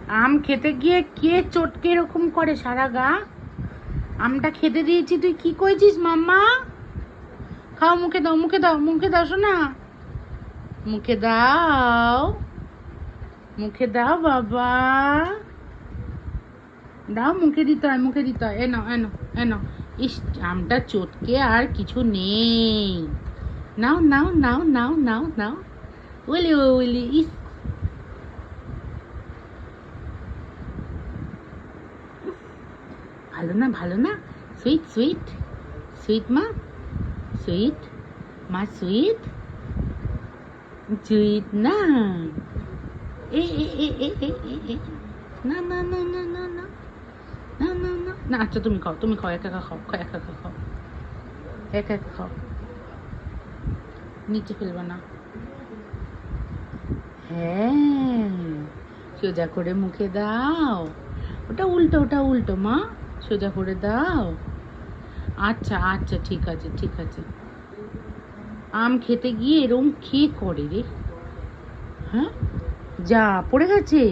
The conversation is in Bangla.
আম খেতে গিয়ে কে চটকে এরকম করে সারা গা? আমটা খেতে দিয়েছি, তুই কি করেছিস মাম্মা? খাও, মুখে দাও, মুখে দাও, মুখে দাও শোনা, মুখে দাও, মুখে দাও বাবা, দাও, মুখে দিতে হয়, মুখে দিতে হয়। এনো এনো এনো। ইস, আমটা চটকে আর কিছু নেই। নাও নাও নাও নাও নাও নাও। ওলি ওলি, ইস, ভালো না, ভালো না? সুইট সুইট সুইট মা, সুইট মা, সুইট সুইট না। এ এ এ এ এ এ এ। না না না না না না না না না না। আচ্ছা তুমি খাও, তুমি খাও, একা একা খাও, একা একা খাও, একা একা খাও, নিচে ফেলবে না। হ্যাঁ, সোজা করে মুখে দাও। ওটা উল্টো, ওটা উল্টো মা, সোজা করে দাও। আচ্ছা আচ্ছা, ঠিক আছে ঠিক আছে। আম খেতে গিয়ে এরম কে করে রে? হ্যাঁ, যা পড়ে গেছে।